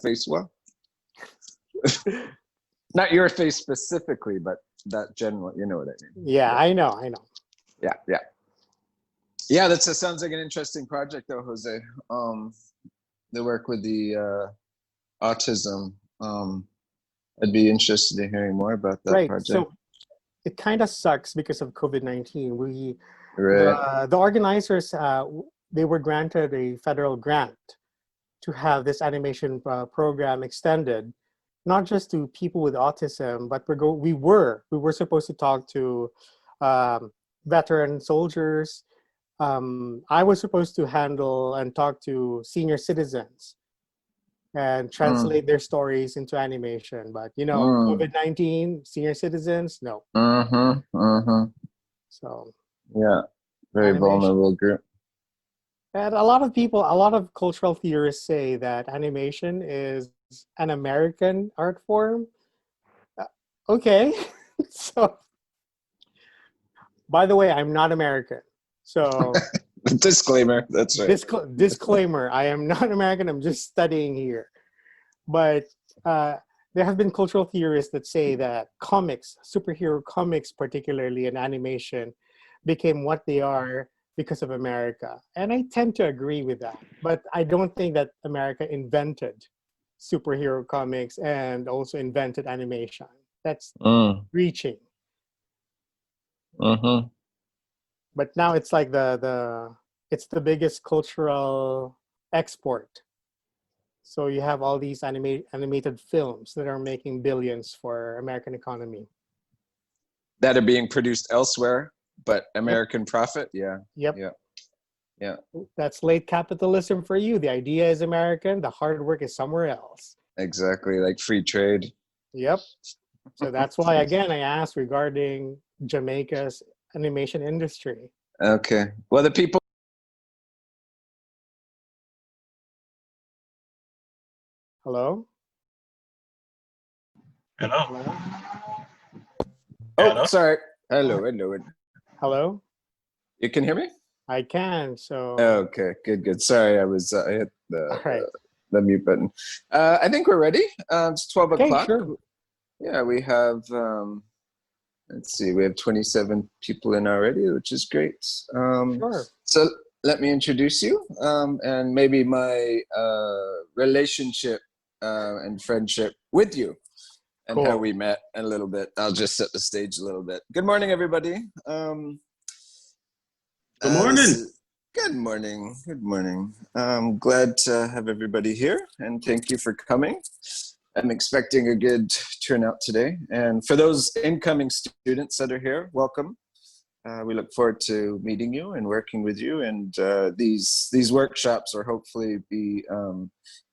face well? Not your face specifically, but that general, you know what I mean. Yeah, I know. Yeah, that sounds like an interesting project though, Jose. The work with the autism. I'd be interested in hearing more about that project. So it kind of sucks because of COVID-19. Right. The organizers, they were granted a federal grant to have this animation program extended, not just to people with autism, but we were supposed to talk to veteran soldiers. I was supposed to handle and talk to senior citizens and translate their stories into animation. But COVID-19, senior citizens, no. So yeah, very animation. vulnerable group. And a lot of cultural theorists say that animation is an American art form. Okay. So, by the way, I'm not American. So disclaimer, that's right. Disclaimer, I am not American, I'm just studying here. But there have been cultural theorists that say that comics, superhero comics particularly, and animation became what they are because of America. And I tend to agree with that. But I don't think that America invented superhero comics and also invented animation. That's reaching. But now it's like it's the biggest cultural export. So you have all these animated films that are making billions for American economy. That are being produced elsewhere, but American profit. Yeah. Yeah. That's late capitalism for you. The idea is American. The hard work is somewhere else. Exactly, like free trade. Yep. So that's why, again, I asked regarding Jamaica's animation industry. Okay. Well, the people. Hello? Hello. Oh, sorry. Hello. Hello? You can hear me? I can. So. Okay. Good. Sorry, I hit the mute button. I think we're ready. It's 12 o'clock. Sure. Yeah, we have. Let's see. We have 27 people in already, which is great. Sure. So let me introduce you, and maybe my relationship and friendship with you, and how we met a little bit. I'll just set the stage a little bit. Good morning, everybody. Good morning. Good morning. I'm glad to have everybody here, and thank you for coming. I'm expecting a good turnout today. And for those incoming students that are here, welcome. We look forward to meeting you and working with you. And these workshops will hopefully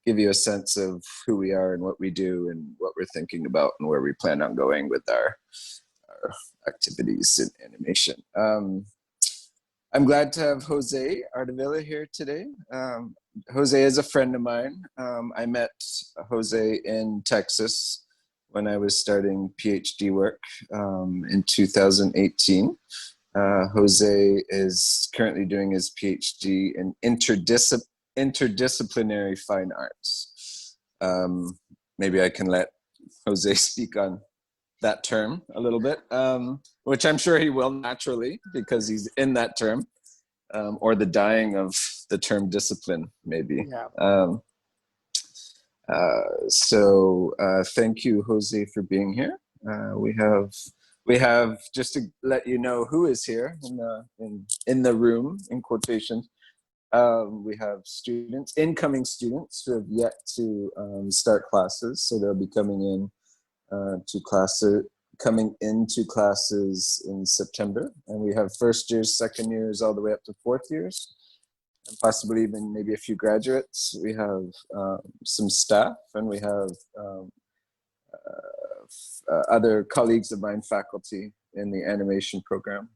give you a sense of who we are and what we do and what we're thinking about and where we plan on going with our activities in animation. I'm glad to have Jose Ardivilla here today. Jose is a friend of mine. I met Jose in Texas when I was starting PhD work in 2018. Jose is currently doing his PhD in interdisciplinary fine arts. Maybe I can let Jose speak on that term a little bit, which I'm sure he will naturally because he's in that term, or the dying of the term discipline, maybe. Yeah. So thank you, Jose, for being here. We have just to let you know who is here in the room, in quotations. We have students, incoming students who have yet to start classes, so they'll be coming into classes in September, and we have first years, second years, all the way up to fourth years, and possibly even maybe a few graduates. We have some staff, and we have other colleagues of mine, faculty in the animation program.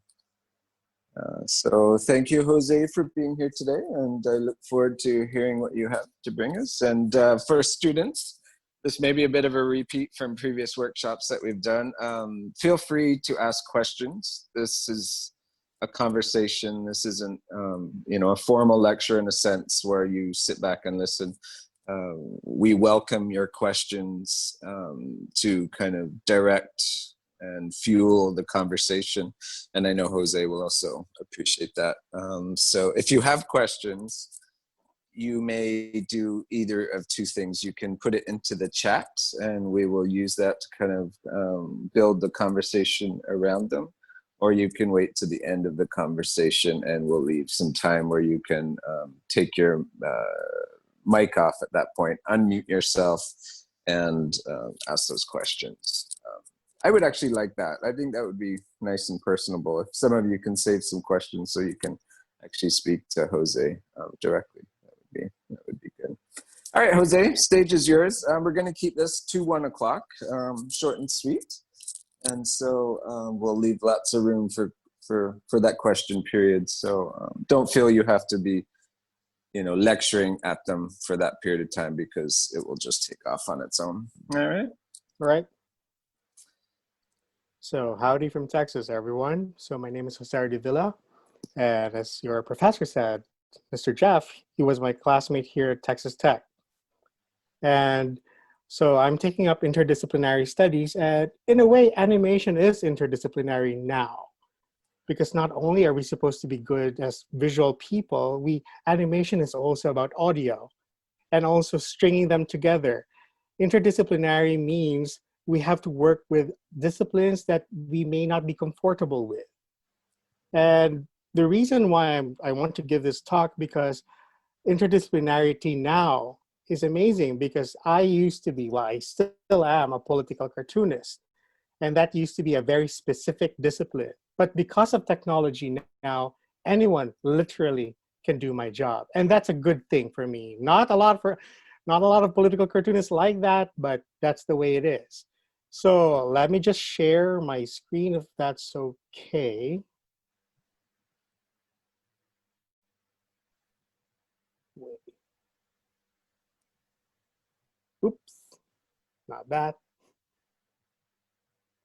So thank you, Jose, for being here today, and I look forward to hearing what you have to bring us. And for students, this may be a bit of a repeat from previous workshops that we've done. Feel free to ask questions. This is a conversation. This isn't, a formal lecture in a sense where you sit back and listen. We welcome your questions to kind of direct and fuel the conversation. And I know Jose will also appreciate that. So if you have questions, you may do either of two things. You can put it into the chat and we will use that to kind of build the conversation around them. Or you can wait to the end of the conversation and we'll leave some time where you can take your mic off at that point, unmute yourself and ask those questions. I would actually like that. I think that would be nice and personable. If some of you can save some questions so you can actually speak to Jose directly, that would be good. All right, Jose, stage is yours. We're going to keep this to 1 o'clock, short and sweet. And so we'll leave lots of room for that question period. So don't feel you have to be, lecturing at them for that period of time because it will just take off on its own. All right. All right. So howdy from Texas, everyone. So my name is Jose Ardivilla. And as your professor said, Mr. Jeff, he was my classmate here at Texas Tech. And so I'm taking up interdisciplinary studies, and in a way, animation is interdisciplinary now. Because not only are we supposed to be good as visual people, animation is also about audio and also stringing them together. Interdisciplinary means we have to work with disciplines that we may not be comfortable with. And the reason why I want to give this talk, because interdisciplinarity now is amazing, because I used to be, I still am a political cartoonist. And that used to be a very specific discipline. But because of technology now, anyone literally can do my job. And that's a good thing for me. Not a lot of political cartoonists like that, but that's the way it is. So let me just share my screen if that's okay. Oops, not that.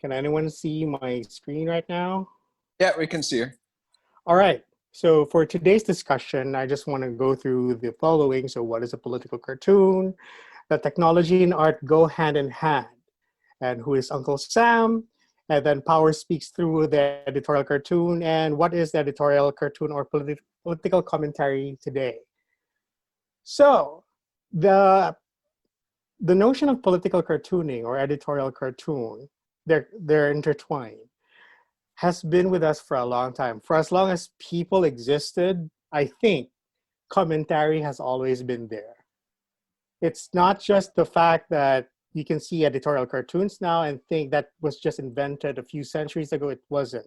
Can anyone see my screen right now? Yeah, we can see her. All right. So for today's discussion, I just want to go through the following. So what is a political cartoon? The technology and art go hand in hand. And who is Uncle Sam? And then power speaks through the editorial cartoon. And what is the editorial cartoon or political commentary today? So the notion of political cartooning or editorial cartoon, they're intertwined, has been with us for a long time. For as long as people existed, I think commentary has always been there. It's not just the fact that you can see editorial cartoons now and think that was just invented a few centuries ago. It wasn't.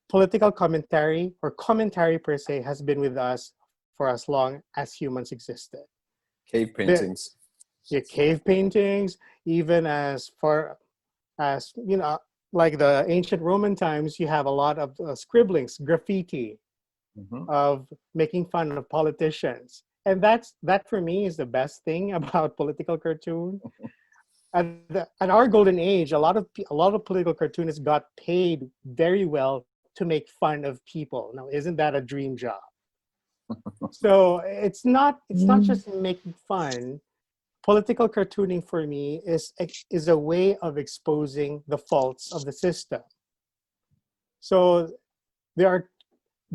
Political commentary, or commentary per se, has been with us for as long as humans existed. Cave paintings. Cave paintings, even as far as, like the ancient Roman times, you have a lot of scribblings, graffiti, of making fun of politicians. And that for me is the best thing about political cartoon. At our golden age, a lot of political cartoonists got paid very well to make fun of people. Now, isn't that a dream job? So it's not just making fun. Political cartooning for me is a way of exposing the faults of the system. So there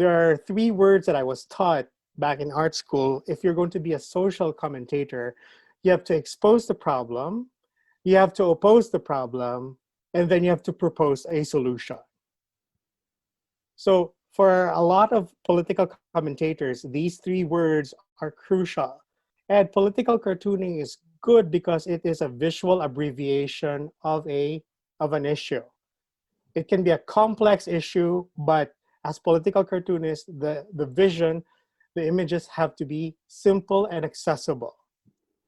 are 3 words that I was taught back in art school. If you're going to be a social commentator, you have to expose the problem, you have to oppose the problem, and then you have to propose a solution. So for a lot of political commentators, these 3 words are crucial. And political cartooning is good because it is a visual abbreviation of an issue. It can be a complex issue, but as political cartoonists, the vision, the images have to be simple and accessible.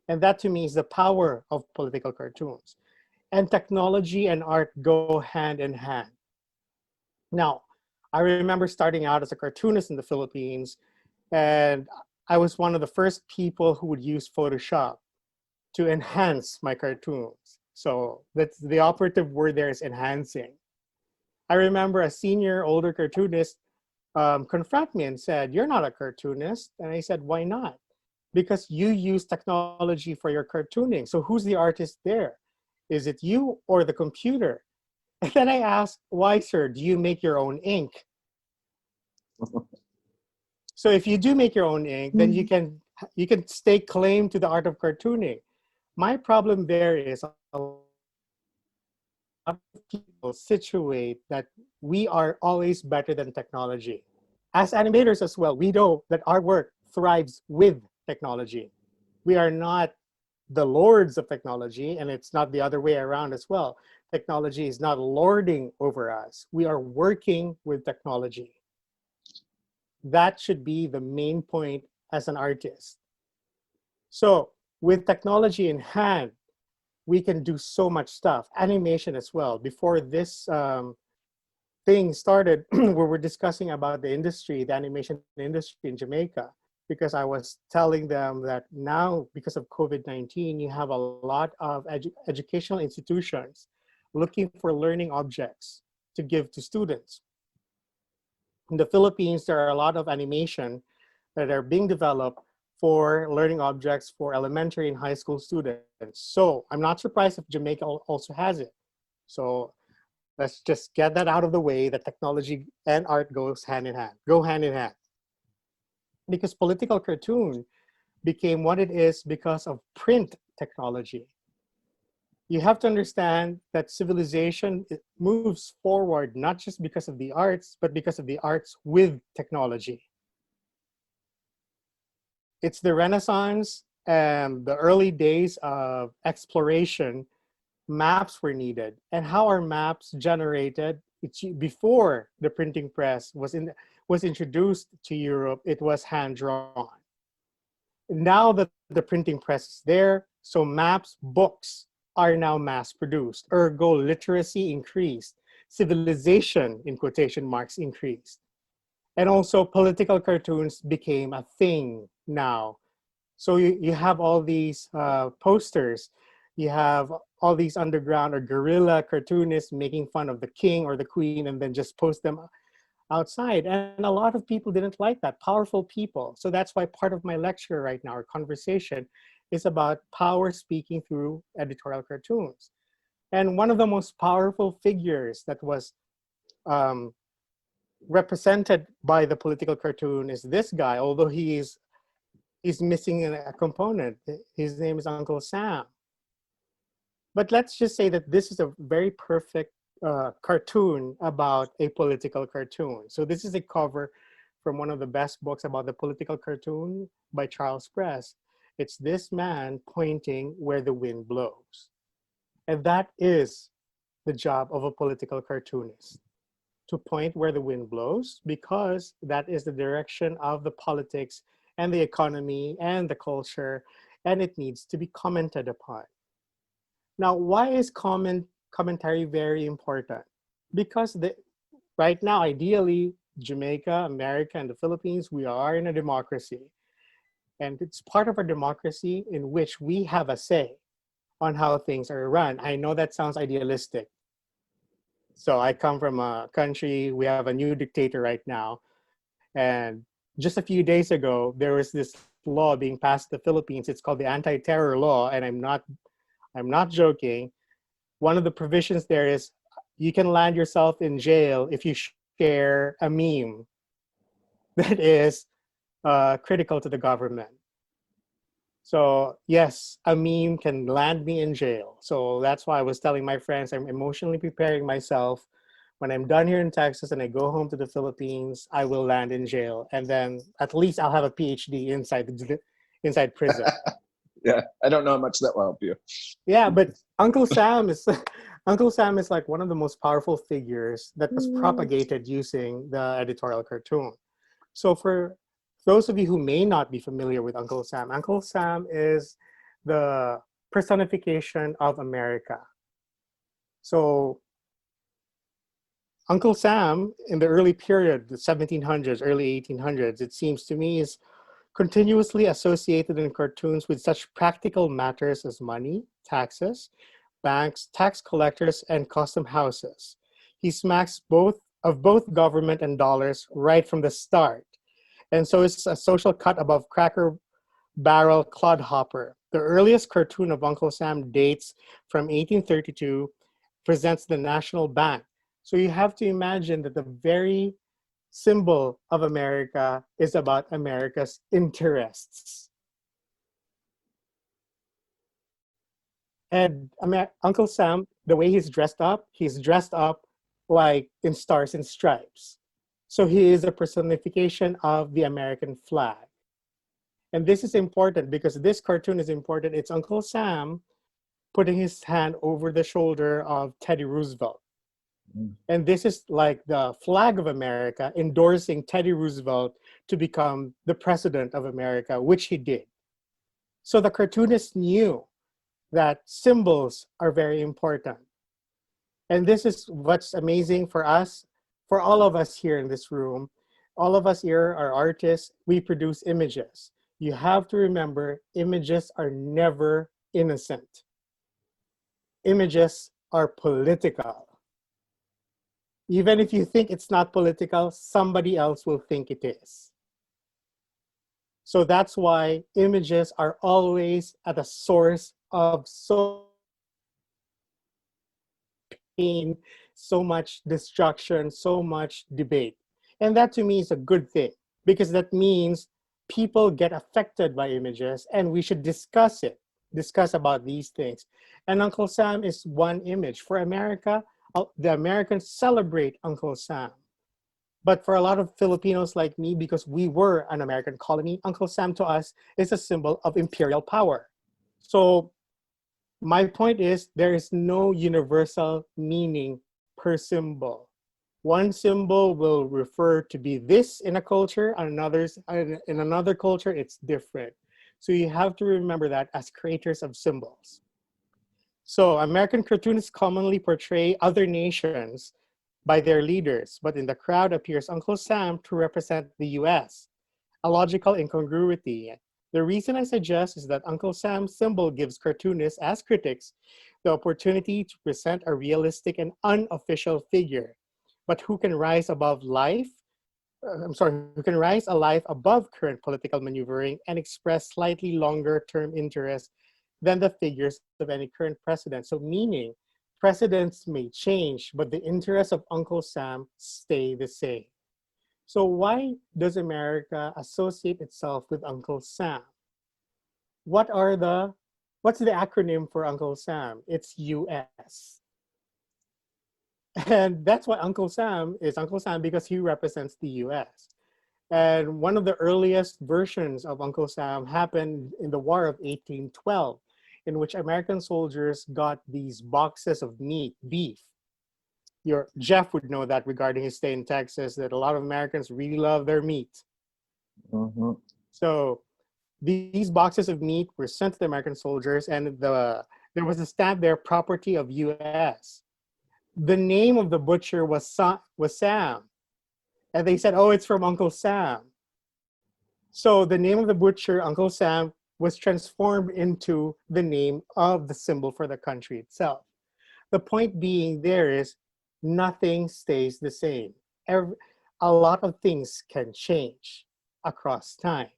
And that to me is the power of political cartoons. And technology and art go hand in hand. Now, I remember starting out as a cartoonist in the Philippines, and I was one of the first people who would use Photoshop to enhance my cartoons. So that's the operative word there, is enhancing. I remember a senior, older cartoonist confront me and said, "You're not a cartoonist." And I said, "Why not?" because you use technology for your cartooning. So who's the artist there? Is it you or the computer? And then I asked, why, sir, do you make your own ink? So if you do make your own ink, then you can stake claim to the art of cartooning. My problem there is a lot of people situate that we are always better than technology. As animators as well, we know that our work thrives with technology. We are not the lords of technology, and it's not the other way around as well. Technology is not lording over us. We are working with technology. That should be the main point as an artist. So with technology in hand, we can do so much stuff. Animation as well. Before this thing started, where we're discussing about the industry, the animation industry in Jamaica, because I was telling them that now, because of COVID-19, you have a lot of educational institutions looking for learning objects to give to students. In the Philippines, there are a lot of animation that are being developed for learning objects for elementary and high school students. So I'm not surprised if Jamaica also has it. So let's just get that out of the way, that technology and art goes hand in hand, go hand in hand. Because political cartoon became what it is because of print technology. You have to understand that civilization moves forward not just because of the arts, but because of the arts with technology. It's the Renaissance and the early days of exploration. Maps were needed, and how are maps generated? It's before the printing press was introduced to Europe. It was hand drawn. Now that the printing press is there, so maps, books are now mass produced. Ergo, literacy increased, civilization in quotation marks increased, and also political cartoons became a thing now. So you have all these posters, you have all these underground or guerrilla cartoonists making fun of the king or the queen and then just post them outside. And a lot of people didn't like that, powerful people. So that's why part of my lecture right now, or conversation, is about power speaking through editorial cartoons. And one of the most powerful figures that was represented by the political cartoon is this guy, although he's missing a component. His name is Uncle Sam. But let's just say that this is a very perfect cartoon about a political cartoon. So this is a cover from one of the best books about the political cartoon by Charles Press. It's this man pointing where the wind blows. And that is the job of a political cartoonist, to point where the wind blows, because that is the direction of the politics and the economy and the culture, and it needs to be commented upon. Now, why is commentary very important? Because right now, ideally, Jamaica, America, and the Philippines, we are in a democracy. And it's part of our democracy in which we have a say on how things are run. I know that sounds idealistic. So I come from a country, we have a new dictator right now. And just a few days ago, there was this law being passed in the Philippines. It's called the anti-terror law. And I'm not joking. One of the provisions there is you can land yourself in jail if you share a meme that is critical to the government. So yes, a meme can land me in jail. So that's why I was telling my friends, I'm emotionally preparing myself. When I'm done here in Texas and I go home to the Philippines, I will land in jail. And then at least I'll have a PhD inside prison. Yeah, I don't know how much that will help you. Yeah, but Uncle Sam is Uncle Sam is like one of the most powerful figures that was propagated using the editorial cartoon. So for those of you who may not be familiar with Uncle Sam is the personification of America. So Uncle Sam in the early period, the 1700s, early 1800s, it seems to me is continuously associated in cartoons with such practical matters as money, taxes, banks, tax collectors, and custom houses. He smacks both government and dollars right from the start. And so it's a social cut above cracker barrel clodhopper. The earliest cartoon of Uncle Sam dates from 1832, presents the National Bank. So you have to imagine that the very symbol of America is about America's interests. And Uncle Sam, the way he's dressed up like in stars and stripes. So he is a personification of the American flag. And this is important because this cartoon is important. It's Uncle Sam putting his hand over the shoulder of Teddy Roosevelt. And this is like the flag of America endorsing Teddy Roosevelt to become the president of America, which he did. So the cartoonist knew that symbols are very important. And this is what's amazing for us, for all of us here in this room. All of us here are artists, we produce images. You have to remember, images are never innocent. Images are political. Even if you think it's not political, somebody else will think it is. So that's why images are always at the source of so pain, so much destruction, so much debate. And that to me is a good thing, because that means people get affected by images and we should discuss about these things. And Uncle Sam is one image. For America, the Americans celebrate Uncle Sam. But for a lot of Filipinos like me, because we were an American colony, Uncle Sam to us is a symbol of imperial power. So my point is, there is no universal meaning per symbol. One symbol will refer to be this in a culture, in another culture, it's different. So you have to remember that as creators of symbols. So American cartoonists commonly portray other nations by their leaders, but in the crowd appears Uncle Sam to represent the US, a logical incongruity. The reason I suggest is that Uncle Sam's symbol gives cartoonists, as critics, the opportunity to present a realistic and unofficial figure, but who can rise above life, who can rise a life above current political maneuvering and express slightly longer term interests than the figures of any current president. So meaning, presidents may change, but the interests of Uncle Sam stay the same. So why does America associate itself with Uncle Sam? What's the acronym for Uncle Sam? It's US. And that's why Uncle Sam is Uncle Sam, because he represents the US. And one of the earliest versions of Uncle Sam happened in the War of 1812, in which American soldiers got these boxes of meat, beef. Jeff would know that regarding his stay in Texas, that a lot of Americans really love their meat. Mm-hmm. So these boxes of meat were sent to the American soldiers, and there was a stamp there, property of US. The name of the butcher was Sam. And they said, oh, it's from Uncle Sam. So the name of the butcher, Uncle Sam, was transformed into the name of the symbol for the country itself. The point being there is, nothing stays the same. A lot of things can change across time.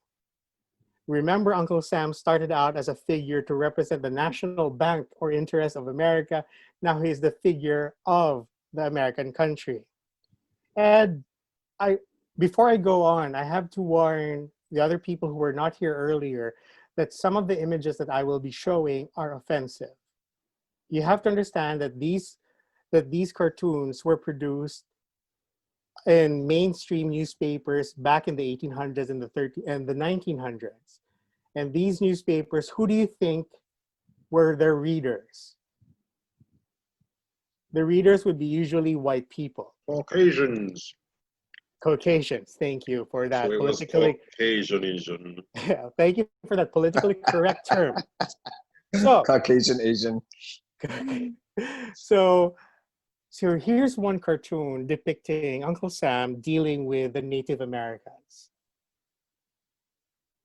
Remember, Uncle Sam started out as a figure to represent the national bank or interest of America. Now he's the figure of the American country. And before I go on, I have to warn the other people who were not here earlier that some of the images that I will be showing are offensive. You have to understand that these cartoons were produced in mainstream newspapers back in the 1800s and the 1900s. And these newspapers, who do you think were their readers? The readers would be usually white people. Caucasians. Caucasians, thank you for that. So it was Caucasianism. Yeah, thank you for that politically correct term. So, Caucasian Asian. so here's one cartoon depicting Uncle Sam dealing with the Native Americans.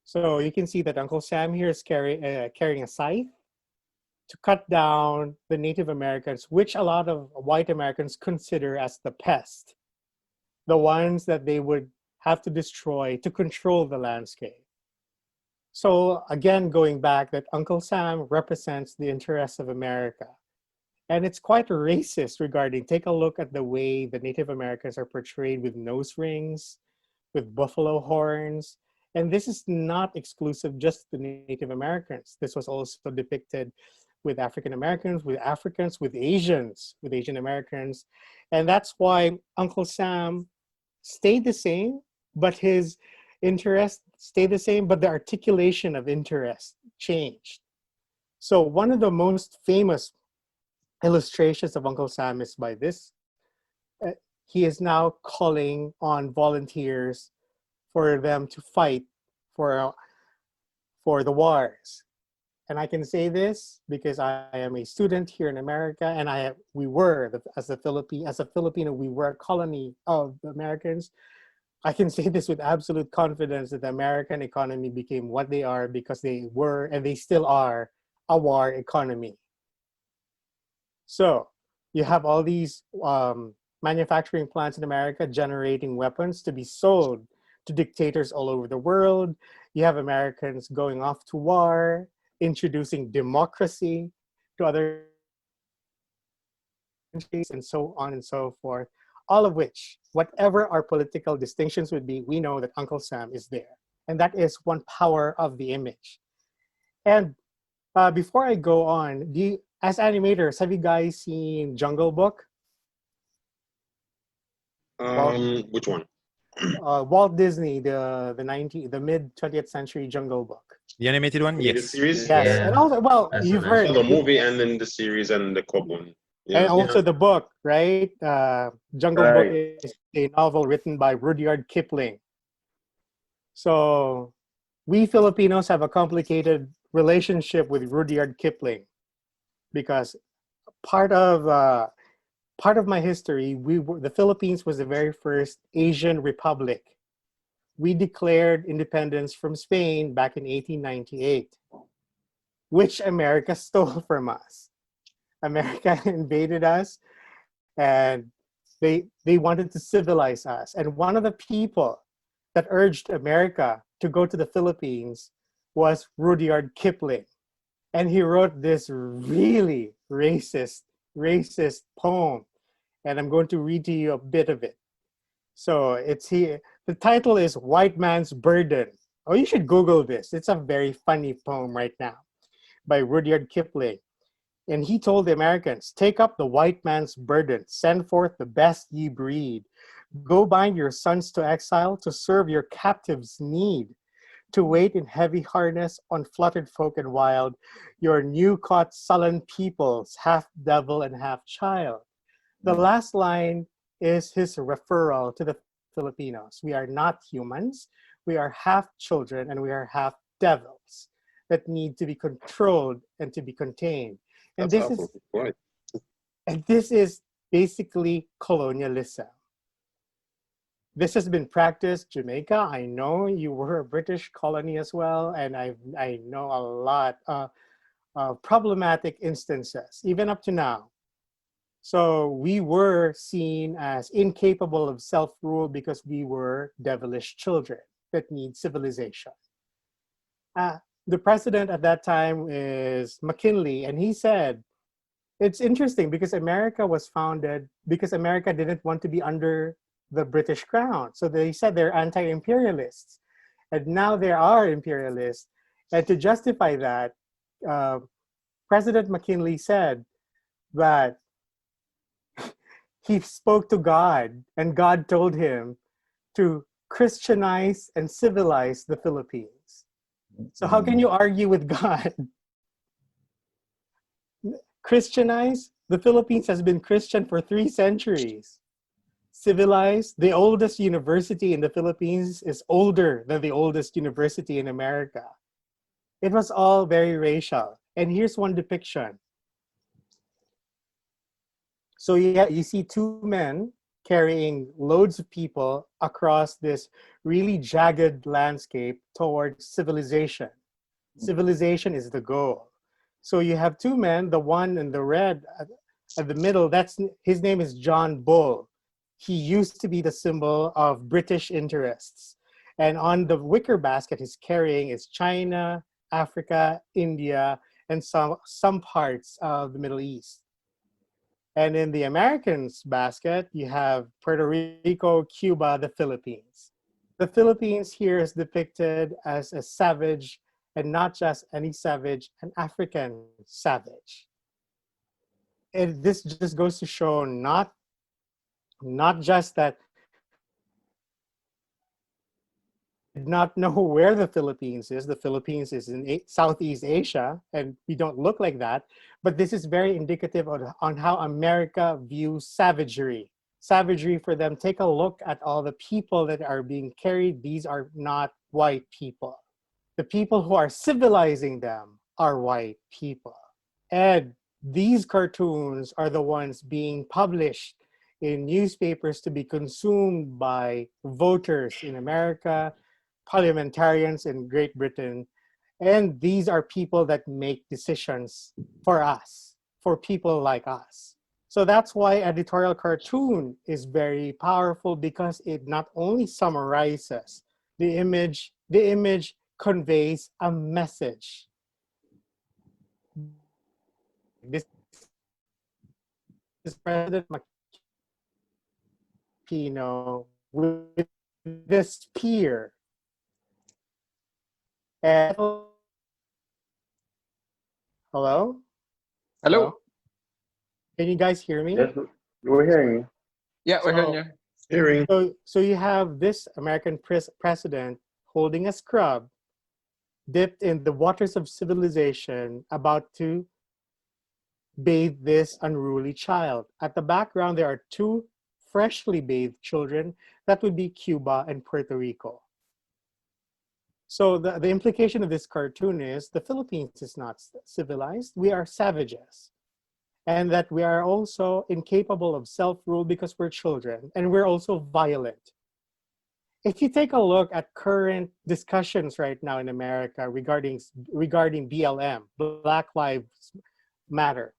So you can see that Uncle Sam here is carrying a scythe to cut down the Native Americans, which a lot of white Americans consider as the pest, the ones that they would have to destroy to control the landscape. So again, going back, that Uncle Sam represents the interests of America. And it's quite racist regarding, take a look at the way the Native Americans are portrayed with nose rings, with buffalo horns. And this is not exclusive just to Native Americans. This was also depicted with African Americans, with Africans, with Asians, with Asian Americans. And that's why Uncle Sam stayed the same, but his interest stayed the same, but the articulation of interest changed. So one of the most famous illustrations of Uncle Sam is by this. He is now calling on volunteers for them to fight for the wars. And I can say this because I am a student here in America, and as a Filipino, we were a colony of the Americans. I can say this with absolute confidence that the American economy became what they are because they were, and they still are, a war economy. So you have all these manufacturing plants in America generating weapons to be sold to dictators all over the world. You have Americans going off to war, introducing democracy to other countries, and so on and so forth. All of which, whatever our political distinctions would be, we know that Uncle Sam is there. And that is one power of the image. And before I go on, as animators, have you guys seen Jungle Book? Which one? Walt Disney, the mid 20th century Jungle Book. The animated one? You mean the Yes. series? Yes, Yeah. and also, well, That's you've a heard So the movie and then the series and the Cobb one. and Yeah. also the book, right? Jungle Book Right. is a novel written by Rudyard Kipling. So we Filipinos have a complicated relationship with Rudyard Kipling because part of my history, the Philippines was the very first Asian republic. We declared independence from Spain back in 1898, which America stole from us. America invaded us, and they wanted to civilize us. And one of the people that urged America to go to the Philippines was Rudyard Kipling. And he wrote this really racist poem. And I'm going to read to you a bit of it. So it's here. The title is White Man's Burden. Oh, you should Google this. It's a very funny poem right now by Rudyard Kipling. And he told the Americans, take up the white man's burden, send forth the best ye breed. Go bind your sons to exile to serve your captives' need. To wait in heavy harness on fluttered folk and wild, your new caught sullen peoples, half devil and half child. The last line is his referral to the Filipinos. We are not humans, we are half children and we are half devils that need to be controlled and to be contained. And That's this awful. Right. this is basically colonialism. This has been practiced Jamaica. I know you were a British colony as well, and I know a lot of problematic instances, even up to now. So we were seen as incapable of self-rule because we were devilish children that need civilization. The president at that time is McKinley, and he said, it's interesting because America was founded because America didn't want to be under the British crown. So they said they're anti-imperialists. And now there are imperialists. And to justify that, President McKinley said that he spoke to God, and God told him to Christianize and civilize the Philippines. So how can you argue with God? Christianize? The Philippines has been Christian for 3 centuries. Civilized? The oldest university in the Philippines is older than the oldest university in America. It was all very racial. And here's one depiction. So you see 2 men carrying loads of people across this really jagged landscape towards civilization. Civilization is the goal. So you have 2 men, the one in the red at the middle, his name is John Bull. He used to be the symbol of British interests. And on the wicker basket he's carrying is China, Africa, India, and some parts of the Middle East. And in the Americans basket, you have Puerto Rico, Cuba, the Philippines. The Philippines here is depicted as a savage, and not just any savage, an African savage. And this just goes to show not just that did not know where the Philippines is. The Philippines is in Southeast Asia, and we don't look like that. But this is very indicative on how America views savagery. Savagery for them, take a look at all the people that are being carried. These are not white people. The people who are civilizing them are white people. And these cartoons are the ones being published in newspapers to be consumed by voters in America, parliamentarians in Great Britain. And these are people that make decisions for us, for people like us. So that's why editorial cartoon is very powerful, because it not only summarizes the image conveys a message. This is President Aquino with this spear. And hello? Hello. Can you guys hear me? Yes, we're hearing you. Yeah, we're hearing you. Hearing. So you have this American president holding a scrub dipped in the waters of civilization, about to bathe this unruly child. At the background, there are two freshly bathed children. That would be Cuba and Puerto Rico. So the implication of this cartoon is the Philippines is not civilized. We are savages. And that we are also incapable of self-rule because we're children, and we're also violent. If you take a look at current discussions right now in America regarding BLM, Black Lives Matter,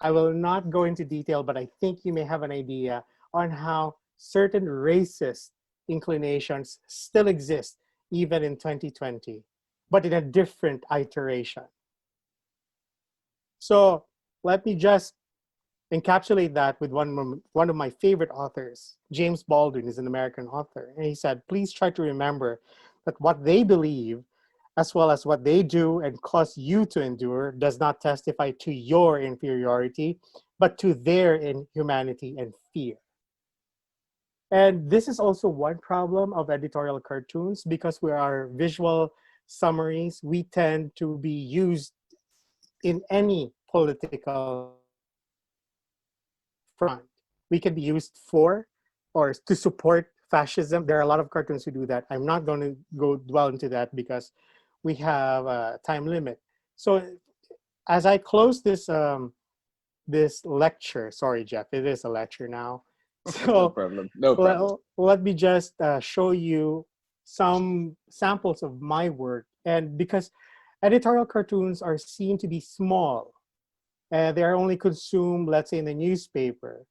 I will not go into detail, but I think you may have an idea on how certain racist inclinations still exist even in 2020, but in a different iteration. So let me just encapsulate that with one of my favorite authors. James Baldwin is an American author. And he said, please try to remember that what they believe, as well as what they do and cause you to endure, does not testify to your inferiority, but to their inhumanity and fear. And this is also one problem of editorial cartoons, because we are visual summaries. We tend to be used in any political front. We can be used for or to support fascism. There are a lot of cartoons who do that. I'm not going to go dwell into that because we have a time limit. So as I close this this lecture, sorry, Jeff, it is a lecture now. So No problem. No problem. let me just show you some samples of my work. And because editorial cartoons are seen to be small, they are only consumed, let's say, in the newspaper.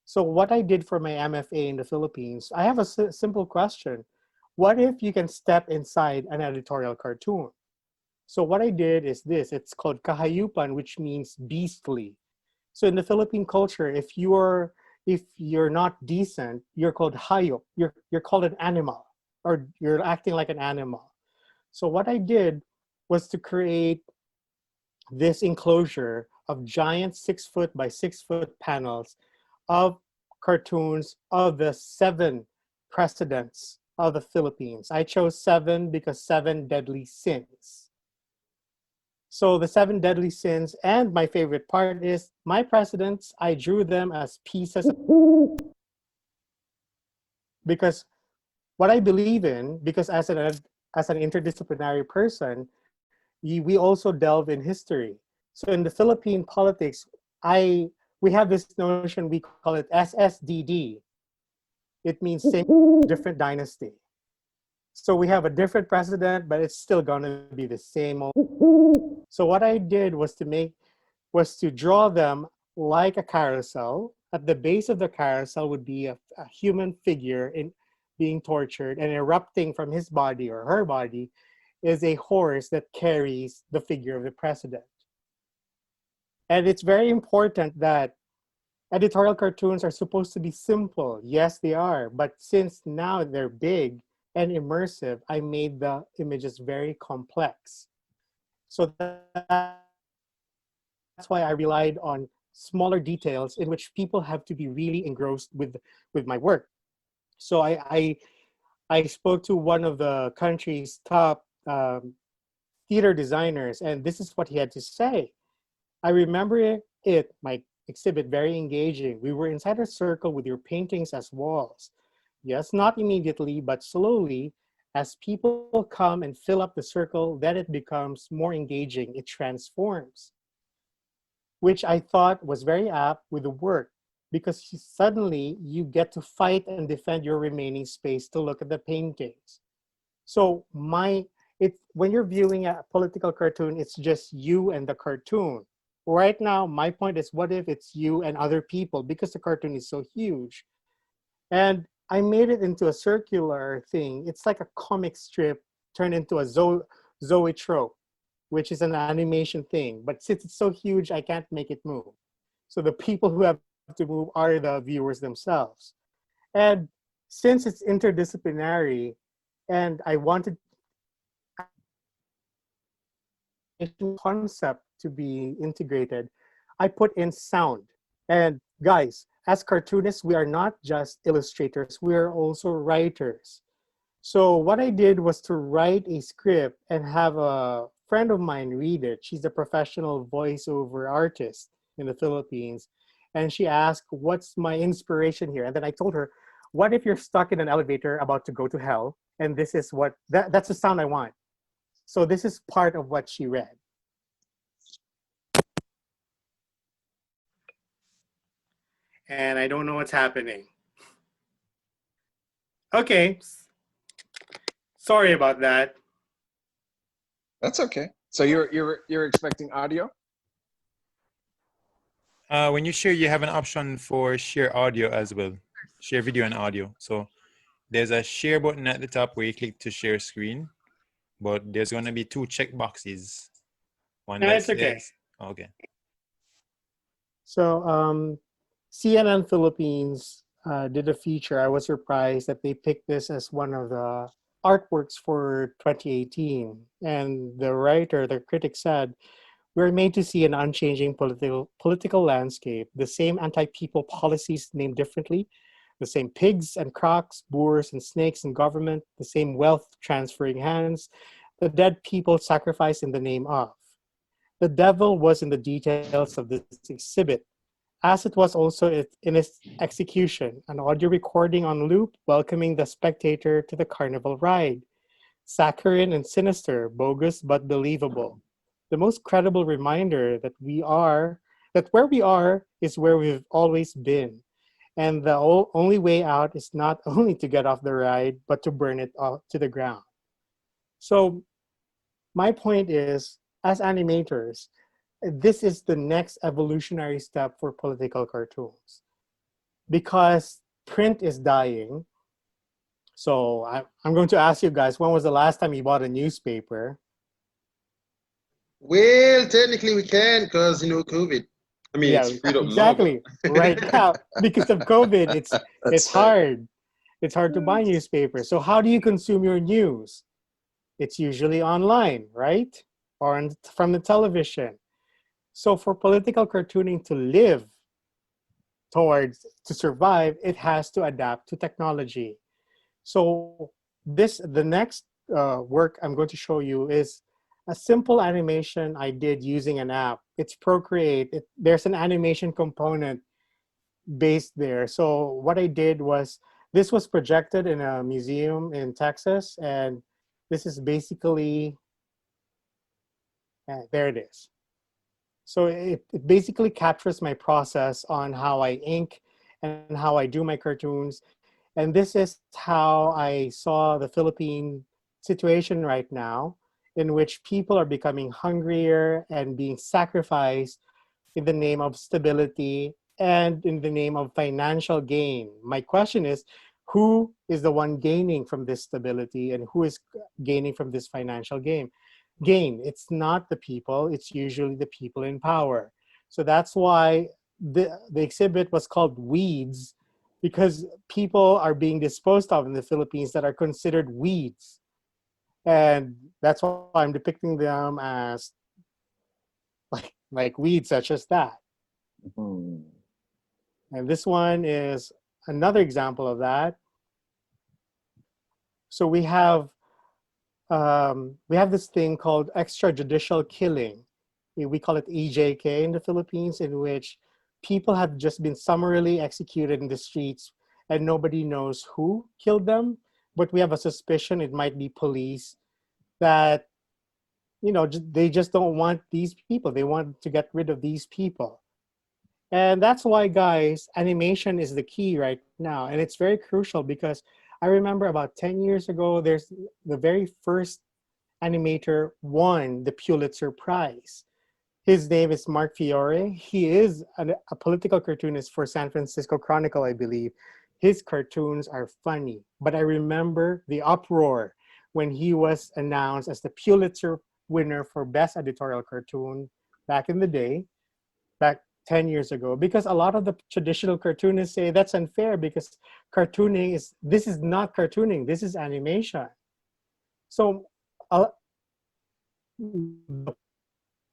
So what I did for my MFA in the Philippines, I have a simple question. What if you can step inside an editorial cartoon? So what I did is this. It's called kahayupan, which means beastly. So in the Philippine culture, if you're not decent, you're called hayop. You're called an animal, or you're acting like an animal. So what I did was to create this enclosure of giant 6 foot by 6 foot panels of cartoons of the 7 presidents of the Philippines. I chose 7 because 7 deadly sins. So the 7 deadly sins, and my favorite part is my presidents, I drew them as pieces because what I believe in, because as an interdisciplinary person, we also delve in history. So in the Philippine politics, we have this notion, we call it SSDD. It means same different dynasty. So we have a different president, but it's still gonna be the same old. So what I did was to draw them like a carousel. At the base of the carousel would be a human figure being tortured, and erupting from his body or her body is a horse that carries the figure of the president. And it's very important that editorial cartoons are supposed to be simple. Yes, they are. But since now they're big and immersive, I made the images very complex. So that's why I relied on smaller details in which people have to be really engrossed with my work. So I spoke to one of the country's top theater designers, and this is what he had to say. I remember my exhibit, very engaging. We were inside a circle with your paintings as walls. Yes, not immediately, but slowly, as people come and fill up the circle, then it becomes more engaging. It transforms, which I thought was very apt with the work, because suddenly you get to fight and defend your remaining space to look at the paintings. So when you're viewing a political cartoon, it's just you and the cartoon. Right now, my point is, what if it's you and other people, because the cartoon is so huge? And I made it into a circular thing. It's like a comic strip turned into a zoetrope, which is an animation thing. But since it's so huge, I can't make it move. So the people who have to move are the viewers themselves. And since it's interdisciplinary, and I wanted concept to be integrated, I put in sound. And guys, as cartoonists, we are not just illustrators, we are also writers. So what I did was to write a script and have a friend of mine read it. She's a professional voiceover artist in the Philippines. And she asked, what's my inspiration here? And then I told her, what if you're stuck in an elevator about to go to hell? And this is that's the sound I want. So this is part of what she read. And I don't know what's happening. Okay. Sorry about that. That's okay. So you're expecting audio? When you share, you have an option for share audio as well. Share video and audio. So there's a share button at the top where you click to share screen, but there's going to be two check boxes. One It's okay. Okay. So CNN Philippines did a feature. I was surprised that they picked this as one of the artworks for 2018. And the critic said, we're made to see an unchanging political landscape, the same anti-people policies named differently, the same pigs and crocs, boors and snakes in government, the same wealth transferring hands, the dead people sacrificed in the name of. The devil was in the details of this exhibit, as it was also in its execution, an audio recording on loop welcoming the spectator to the carnival ride. Saccharine and sinister, bogus but believable. The most credible reminder that where we are is where we've always been. And the only way out is not only to get off the ride, but to burn it to the ground. So my point is, as animators, this is the next evolutionary step for political cartoons. Because print is dying. So I'm going to ask you guys, when was the last time you bought a newspaper? Well, technically we can because, COVID. I mean, Yeah, it's freedom now, exactly. Right now, because of COVID, it's That's hard. It's hard to buy newspapers. So how do you consume your news? It's usually online, right? Or from the television. So for political cartooning to live to survive, it has to adapt to technology. So the next work I'm going to show you is a simple animation I did using an app. It's Procreate. There's an animation component based there. So what I did was, this was projected in a museum in Texas, and this is basically, there it is. So it basically captures my process on how I ink and how I do my cartoons. And this is how I saw the Philippine situation right now, in which people are becoming hungrier and being sacrificed in the name of stability and in the name of financial gain. My question is, who is the one gaining from this stability and who is gaining from this financial gain. It's not the people, it's usually the people in power. So that's why the exhibit was called Weeds, because people are being disposed of in the Philippines that are considered weeds. And that's why I'm depicting them as like weeds such as that. Mhm. And this one is another example of that. So we have this thing called extrajudicial killing. We call it EJK in the Philippines, in which people have just been summarily executed in the streets and nobody knows who killed them. But we have a suspicion it might be police, that, you know, they just don't want these people. They want to get rid of these people. And that's why, guys, animation is the key right now. And it's very crucial because I remember about 10 years ago, there's the very first animator won the Pulitzer Prize. His name is Mark Fiore. He is a political cartoonist for San Francisco Chronicle, I believe. His cartoons are funny, but I remember the uproar when he was announced as the Pulitzer winner for Best Editorial Cartoon back in the day, back 10 years ago, because a lot of the traditional cartoonists say that's unfair because this is not cartooning, this is animation. So the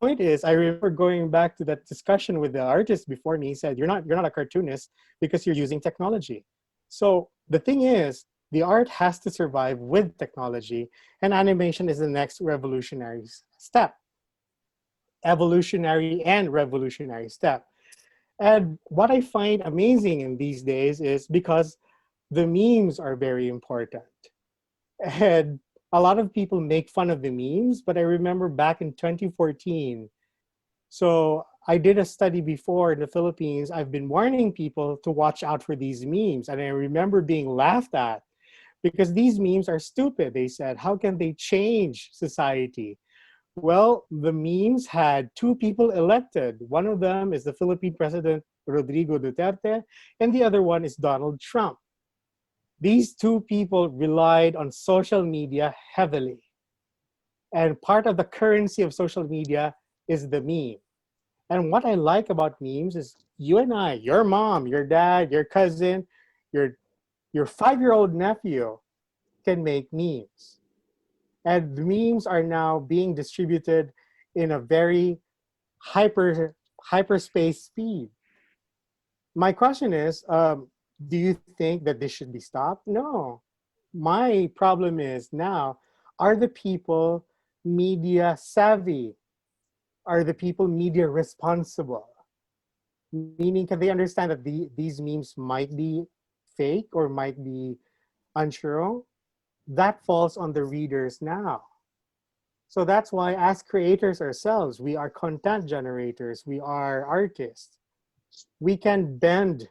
point is, I remember going back to that discussion with the artist before me. He said, you're not a cartoonist because you're using technology. So the thing is, the art has to survive with technology, and animation is the next revolutionary step. Evolutionary and revolutionary step. And what I find amazing in these days is because the memes are very important. And a lot of people make fun of the memes, but I remember back in 2014, so I did a study before in the Philippines. I've been warning people to watch out for these memes. And I remember being laughed at because these memes are stupid. They said, how can they change society? Well, the memes had two people elected. One of them is the Philippine President Rodrigo Duterte, and the other one is Donald Trump. These two people relied on social media heavily. And part of the currency of social media is the meme. And what I like about memes is you and I, your mom, your dad, your cousin, your 5-year-old nephew can make memes. And the memes are now being distributed in a very hyperspace speed. My question is, do you think that this should be stopped? No. My problem is now, are the people media savvy? Are the people media responsible? Meaning, can they understand that these memes might be fake or might be untrue? That falls on the readers now. So that's why, as creators ourselves, we are content generators, we are artists. We can bend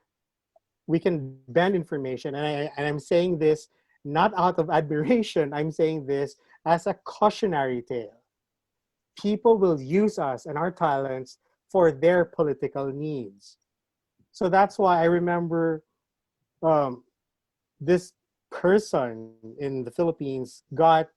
information. And I'm saying this not out of admiration, I'm saying this as a cautionary tale. People will use us and our talents for their political needs. So that's why I remember this person in the Philippines got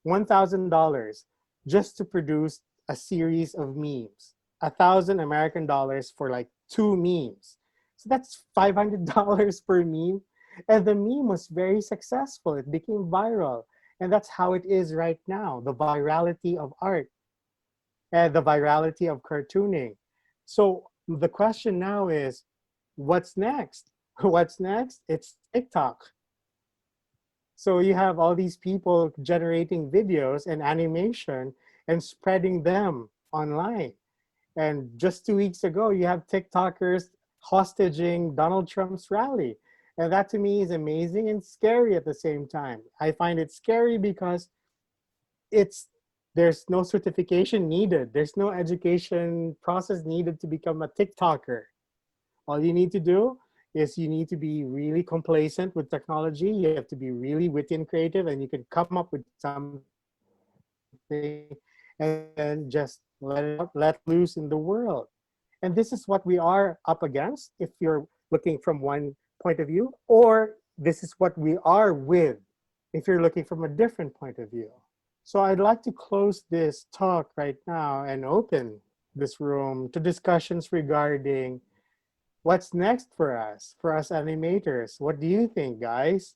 $1,000 just to produce a series of memes. $1,000 for like 2 memes. So that's $500 per meme. And the meme was very successful. It became viral. And that's how it is right now, the virality of art and the virality of cartooning. So the question now is, what's next? What's next? It's TikTok. So you have all these people generating videos and animation and spreading them online. And just 2 weeks ago, you have TikTokers hostaging Donald Trump's rally. And that to me is amazing and scary at the same time. I find it scary because there's no certification needed. There's no education process needed to become a TikToker. All you need to do is you need to be really complacent with technology. You have to be really witty and creative, and you can come up with something and just let loose in the world. And this is what we are up against if you're looking from one point of view. Or this is what we are with if you're looking from a different point of view. So I'd like to close this talk right now and open this room to discussions regarding what's next for us animators. What do you think, guys?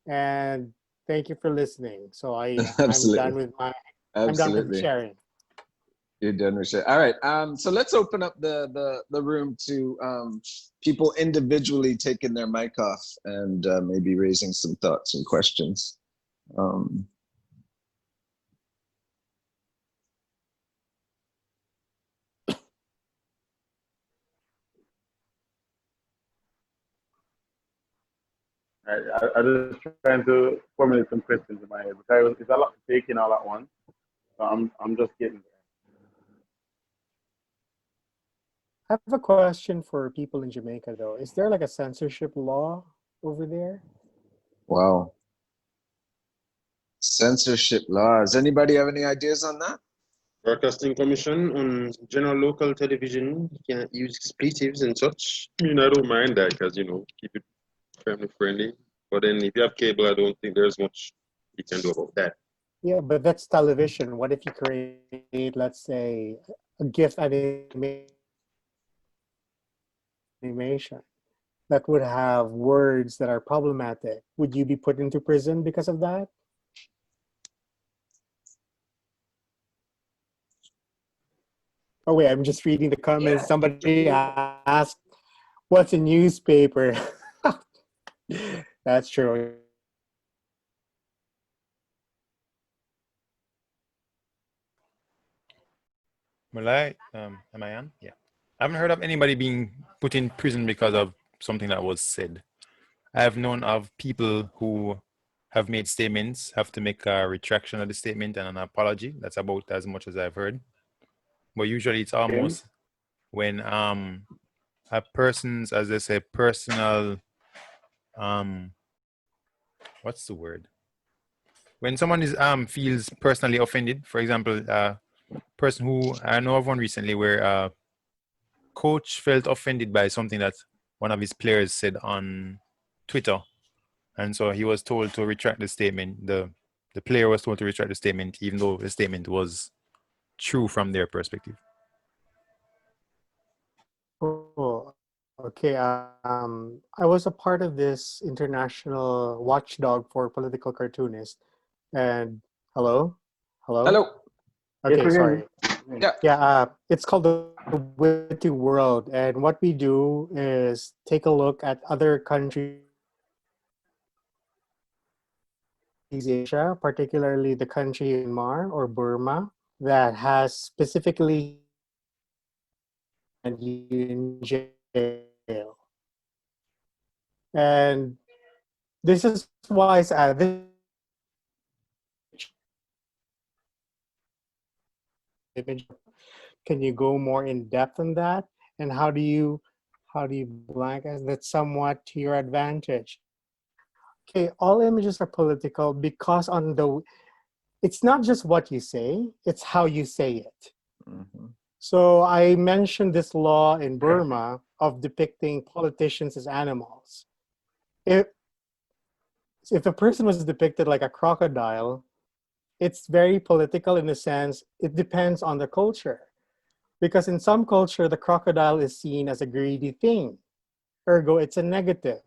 And thank you for listening. So I'm done with my I'm done with Absolutely. sharing. You're done with it. All right. So let's open up the room to people individually taking their mic off and maybe raising some thoughts and questions. I just trying to formulate some questions in my head because it's a lot to take in all at once. So I'm just getting there. I have a question for people in Jamaica though. Is there like a censorship law over there? Wow. Censorship laws. Anybody have any ideas on that? Broadcasting Commission on general local television, you can't use expletives and such. I mean, I don't mind that because, keep it family friendly. But then if you have cable, I don't think there's much you can do about that. Yeah, but that's television. What if you create, let's say, a GIF animation that would have words that are problematic? Would you be put into prison because of that? Oh wait, I'm just reading the comments. Yeah. Somebody asked, what's a newspaper? That's true. Malay, am I on? Yeah. I haven't heard of anybody being put in prison because of something that was said. I have known of people who have made statements, have to make a retraction of the statement and an apology. That's about as much as I've heard. But usually it's almost when a person's, as they say, personal, what's the word? When someone is feels personally offended, for example, person who I know of one recently where coach felt offended by something that one of his players said on Twitter, and so he was told to retract the statement. The player was told to retract the statement, even though the statement was true from their perspective. Cool. Okay. I was a part of this international watchdog for political cartoonists. And hello? Hello. Okay, Yes, sorry. Yeah. Yeah, it's called the Witty World. And what we do is take a look at other countries in Asia, particularly the country Myanmar or Burma, that has specifically and in jail. And this is why this image. Can you go more in depth on that? And how do you blank as that somewhat to your advantage? Okay, all images are political because it's not just what you say, it's how you say it. Mhm. So I mentioned this law in Burma of depicting politicians as animals. If a person was depicted like a crocodile, it's very political in the sense it depends on the culture. Because in some culture, the crocodile is seen as a greedy thing. Ergo, it's a negative.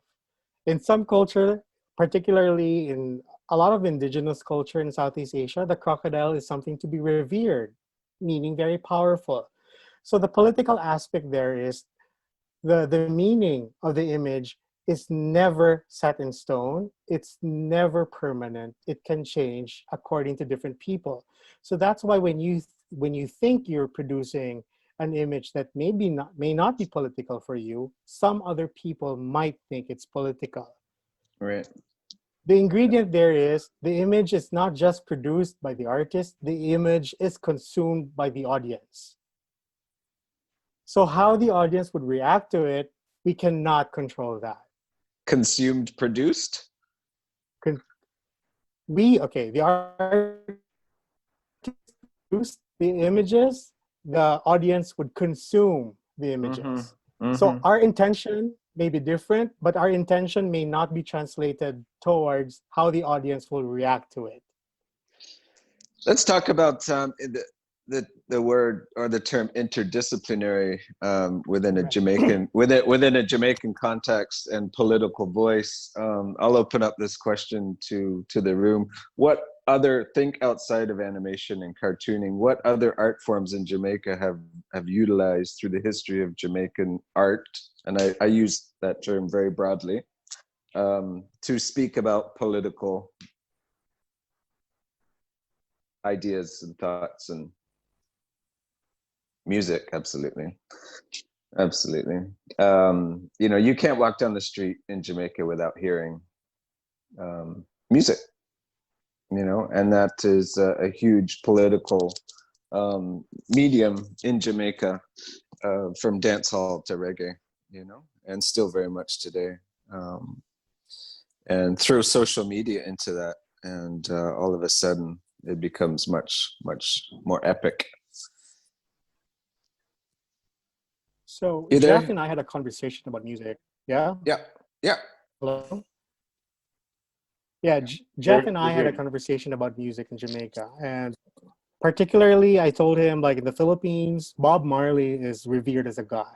In some culture, particularly in a lot of indigenous culture in Southeast Asia, the crocodile is something to be revered, meaning very powerful. So the political aspect there is the meaning of the image is never set in stone. It's never permanent. It can change according to different people. So that's why when you think you're producing an image that may not be political for you, some other people might think it's political. Right. The ingredient there is the image is not just produced by the artist, the image is consumed by the audience. So how the audience would react to it, we cannot control that. Consumed, produced? The artist produced the images, the audience would consume the images. So Mhm. our intention may be different, but our intention may not be translated towards how the audience will react to it. Let's talk about the word or the term interdisciplinary within a Right. Jamaican context and political voice. I'll open up this question to the room. What other, think outside of animation and cartooning, what other art forms in Jamaica have utilized through the history of Jamaican art, and I use that term very broadly, to speak about political ideas and thoughts and music? Absolutely. Absolutely. You can't walk down the street in Jamaica without hearing music, and that is a huge political medium in Jamaica, from dancehall to reggae, and still very much today. And throw social media into that, and all of a sudden it becomes much, much more epic. So You Jeff there? and I had a conversation about music. Yeah. Yeah. Yeah. Hello. Yeah, Jeff Very, and we I had hear a you. conversation about music in Jamaica, and particularly, I told him, like, in the Philippines, Bob Marley is revered as a god.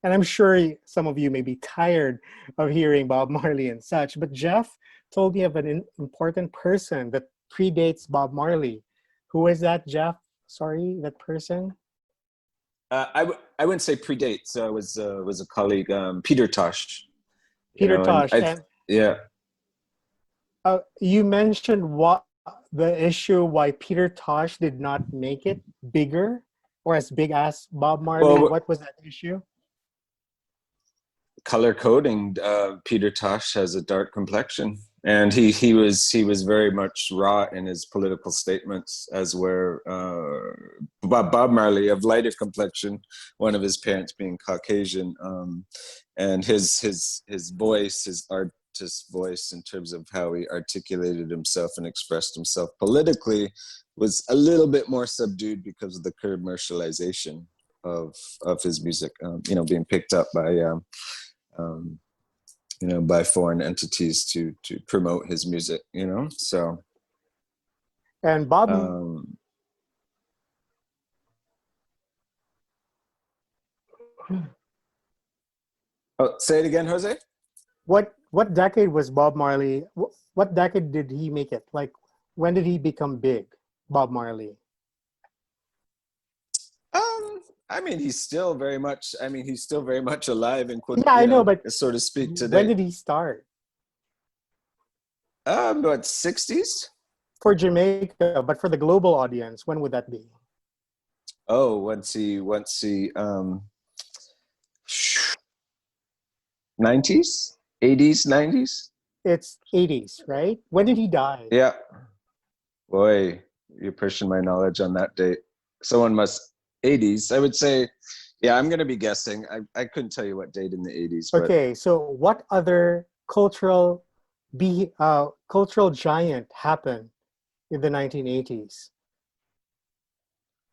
And I'm sure some of you may be tired of hearing Bob Marley and such, but Jeff told me of an important person that predates Bob Marley. Who is that, Jeff? Sorry, that person? I wouldn't say predate. So was a colleague, Peter Tosh. Peter And Tosh. I And yeah. you mentioned what the issue why Peter Tosh did not make it bigger or as big as Bob Marley. Well, What was that issue? color coding. Peter Tosh has a dark complexion, and he was very much raw in his political statements, as were Bob Marley, of lighter complexion, one of his parents being Caucasian, and his voice, his artist voice, in terms of how he articulated himself and expressed himself politically, was a little bit more subdued because of the commercialization of his music, being picked up by um, by foreign entities to promote his music, So, And Bob, um, oh, say it again, Jose. what decade was Bob Marley? What decade did he make it? Like, when did he become big, Bob Marley? I mean, he's still very much. I mean, he's still very much alive and Yeah, I know, but so to speak, when today. did he start? About 60s. For Jamaica, but for the global audience, when would that be? Oh, once he 90s, 80s, 90s. It's 80s, right? When did he die? Yeah. Boy, you're pushing my knowledge on that date. Someone must 80s. I would say, yeah, I'm gonna be guessing. I couldn't tell you what date in the 80s, but Okay, so what other cultural giant happened in the 1980s?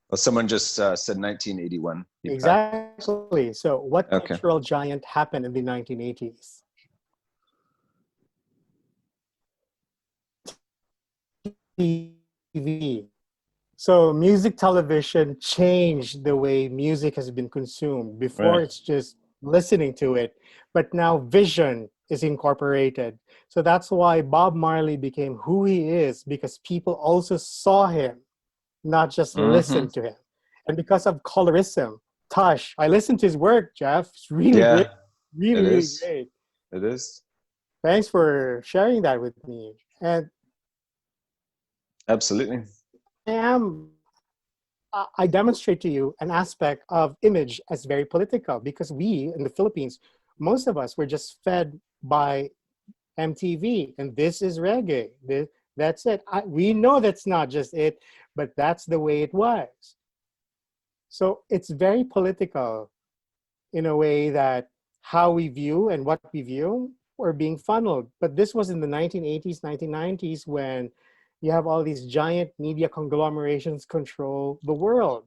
well, someone just said 1981. Exactly. So what Okay. cultural giant happened in the 1980s? TV. So music television changed the way music has been consumed. Before, Right. it's just listening to it, but now vision is incorporated. So that's why Bob Marley became who he is, because people also saw him, not just Mm-hmm. listened to him. And because of colorism, Tosh, I listened to his work, Jeff. It's really great. Yeah, Really, it really is. great. It is. Thanks for sharing that with me. And Absolutely. I demonstrate to you an aspect of image as very political, because we in the Philippines, most of us were just fed by MTV, and this is reggae. That's it. We know that's not just it, but that's the way it was. So it's very political in a way that how we view and what we view are being funneled. But this was in the 1980s, 1990s, when you have all these giant media conglomerations control the world.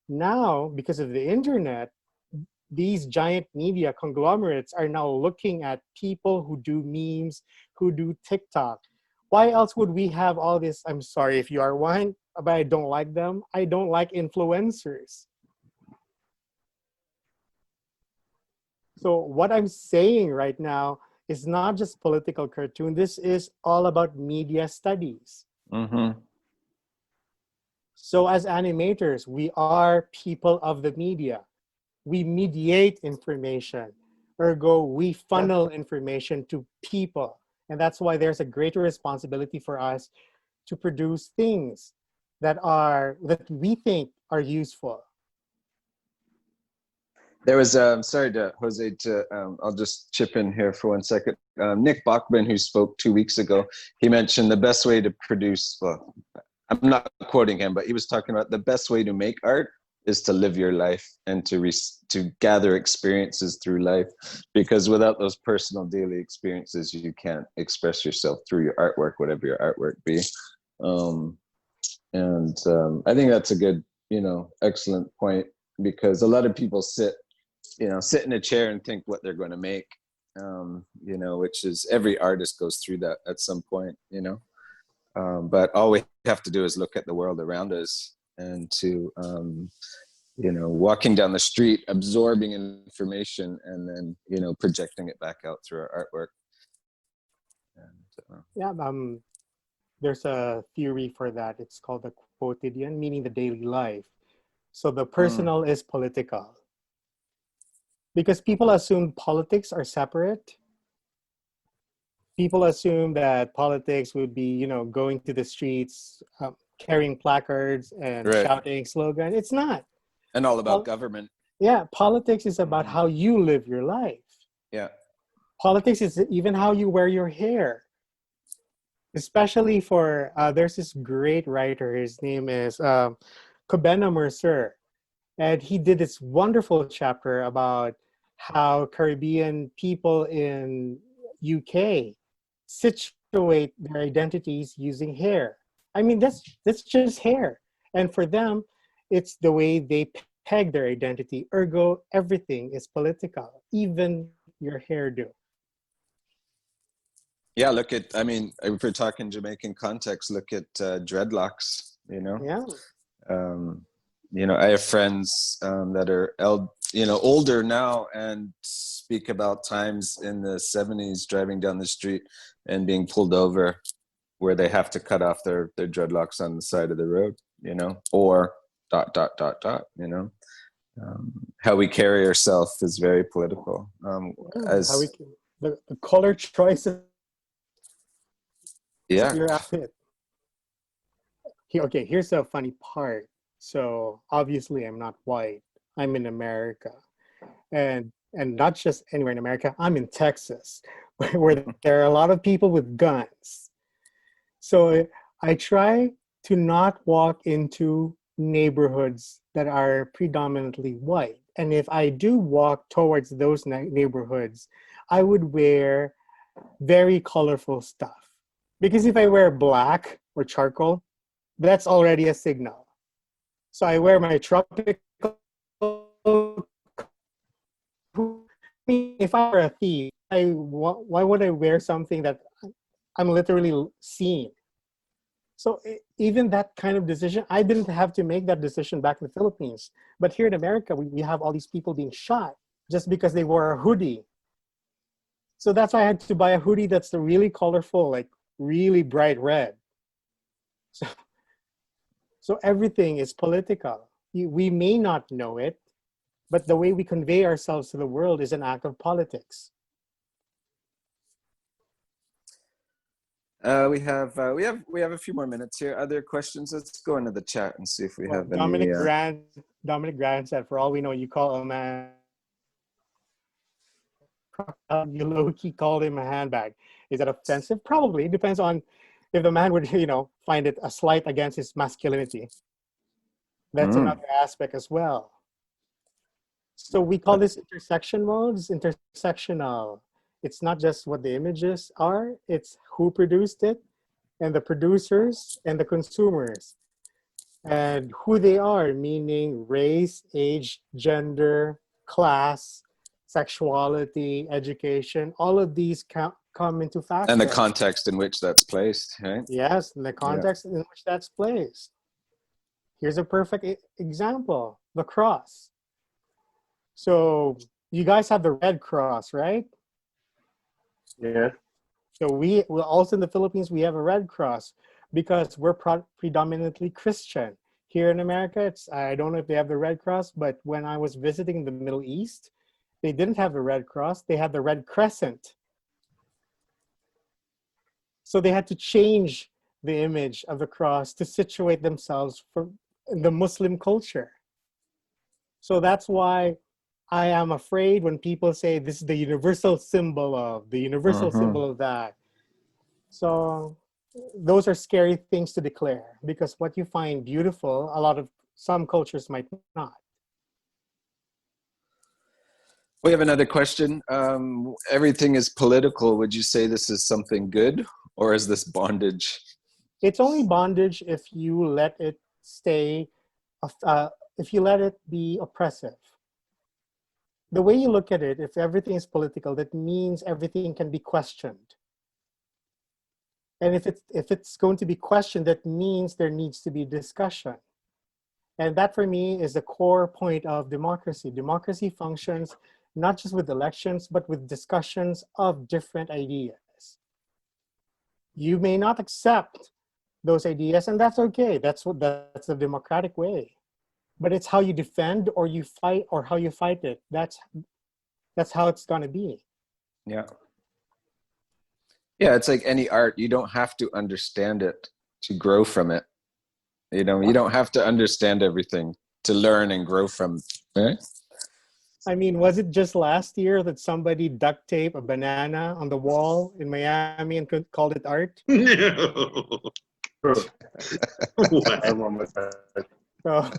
Now, because of the internet, these giant media conglomerates are now looking at people who do memes, who do TikTok. Why else would we have all this? I'm sorry if you are one, but I don't like them. I don't like influencers. So what I'm saying right now is not just political cartoon. This is all about media studies. Mm-hmm. So as animators, we are people of the media. We mediate information. Ergo, we funnel information to people. And that's why there's a greater responsibility for us to produce things that we think are useful. There was, sorry to Jose, I'll just chip in here for 1 second. Nick Bachman, who spoke 2 weeks ago, he mentioned the best way to produce, well, I'm not quoting him, but he was talking about the best way to make art is to live your life and to gather experiences through life, because without those personal daily experiences, you can't express yourself through your artwork, whatever your artwork be. I think that's a good, excellent point, because a lot of people sit in a chair and think what they're going to make, which is every artist goes through that at some point, but all we have to do is look at the world around us and to, walking down the street, absorbing information and then, projecting it back out through our artwork. And, there's a theory for that. It's called the quotidian, meaning the daily life. So the personal is political. Because people assume politics are separate. People assume that politics would be, going to the streets, carrying placards and Right. shouting slogans. It's not. And all about government. Yeah, politics is about how you live your life. Yeah. Politics is even how you wear your hair. Especially for, there's this great writer, his name is Kobena Mercer. And he did this wonderful chapter about how Caribbean people in UK situate their identities using hair. I mean, that's just hair. And for them, it's the way they peg their identity. Ergo, everything is political, even your hairdo. Yeah, if we're talking Jamaican context, look at dreadlocks, Yeah. I have friends that are older now and speak about times in the 70s driving down the street and being pulled over where they have to cut off their dreadlocks on the side of the road, or ... How we carry ourselves is very political. The color choices yeah. of your outfit. Okay, here's a funny part. So obviously I'm not white. I'm in America. And not just anywhere in America, I'm in Texas, where there are a lot of people with guns. So I try to not walk into neighborhoods that are predominantly white. And if I do walk towards those neighborhoods, I would wear very colorful stuff. Because if I wear black or charcoal, that's already a signal. So I wear my tropical. If I were a thief, why would I wear something that I'm literally seeing? So even that kind of decision, I didn't have to make that decision back in the Philippines. But here in America, we have all these people being shot just because they wore a hoodie. So that's why I had to buy a hoodie that's really colorful, like really bright red. So everything is political. We may not know it, but the way we convey ourselves to the world is an act of politics. We have a few more minutes here. Other questions? Let's go into the chat and see if we have any. Dominic Grant said, for all we know, you call a man, you low-key called him a handbag. Is that offensive? Probably. It depends on if the man would, find it a slight against his masculinity. That's another aspect as well. So we call this intersection modes, intersectional. It's not just what the images are, it's who produced it, and the producers and the consumers, and who they are, meaning race, age, gender, class, sexuality, education, all of these come into factor. And the context in which that's placed, right? Yes, in the context in which that's placed. Here's a perfect example, the cross. So you guys have the Red Cross, right? Yes. So we also in the Philippines, we have a Red Cross because we're predominantly Christian. Here in America, I don't know if they have the Red Cross, but when I was visiting the Middle East, they didn't have the Red Cross, they had the Red Crescent. So they had to change the image of the cross to situate themselves for the Muslim culture. So that's why I am afraid when people say this is the universal symbol of, the universal symbol of that. So those are scary things to declare because what you find beautiful, some cultures might not. We have another question. Everything is political. Would you say this is something good, or is this bondage? It's only bondage if you let it stay, if you let it be oppressive. The way you look at it, if everything is political, that means everything can be questioned. And if it's going to be questioned, that means there needs to be discussion. And that for me is the core point of democracy. Democracy functions not just with elections, but with discussions of different ideas. You may not accept those ideas, and that's okay. That's the democratic way. But it's how you defend or you fight or how you fight it. That's how it's gonna be. Yeah. Yeah, it's like any art. You don't have to understand it to grow from it. You know, you don't have to understand everything to learn and grow from it. Right? I mean, was it just last year that somebody duct taped a banana on the wall in Miami and called it art? True. What? I'm on my side. So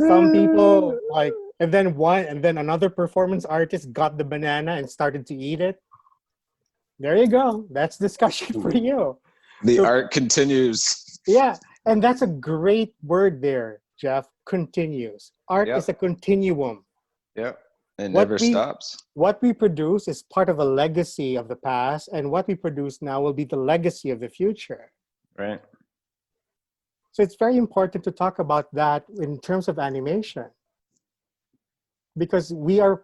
some people like, and then another performance artist got the banana and started to eat it. There you go. That's discussion for you. The So, art continues. yeah, and that's a great word there, Jeff. Continues. Art Yep. is a continuum. Yep. It What never we- stops. What we produce is part of a legacy of the past, and what we produce now will be the legacy of the future. Right. So it's very important to talk about that in terms of animation. Because we are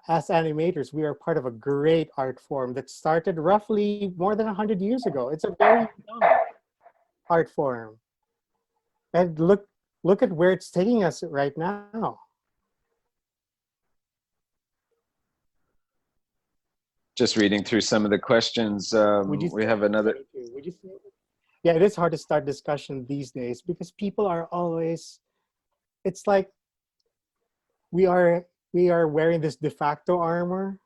as animators, we are part of a great art form that started roughly more than 100 years ago. It's a very young art form. And look at where it's taking us right now. Just reading through some of the questions. We have another. Would you say? Yeah, it is hard to start discussion these days because people are always, it's like we are wearing this de facto armor.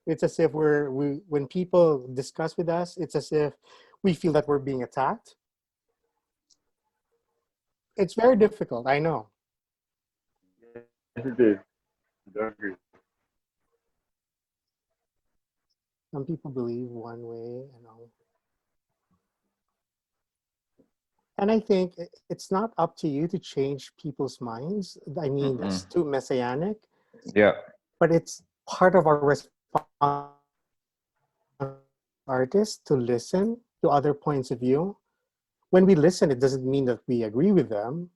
It's as if when people discuss with us, it's as if we feel that we're being attacked. It's very difficult, I know. Yes, it is. I agree. Some people believe one way, and I think it's not up to you to change people's minds. I mean, that's too messianic. Yeah. But it's part of our responsibility artists to listen to other points of view. When we listen, it doesn't mean that we agree with them,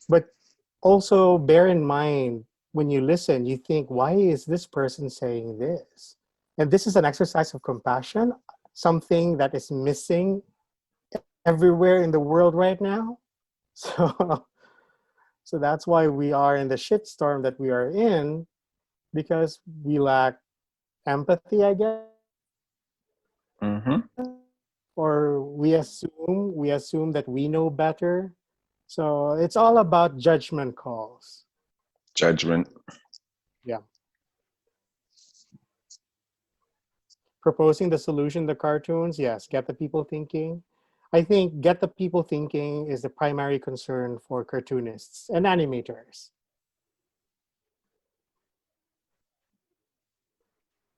but also bear in mind when you listen, you think, why is this person saying this? And this is an exercise of compassion, something that is missing everywhere in the world right now. So that's why we are in the shitstorm that we are in, because we lack empathy, I guess. Or we assume that we know better. So it's all about judgment calls. Judgment. Yeah. Proposing the solution, the cartoons, yes, get the people thinking. I think get the people thinking is the primary concern for cartoonists and animators.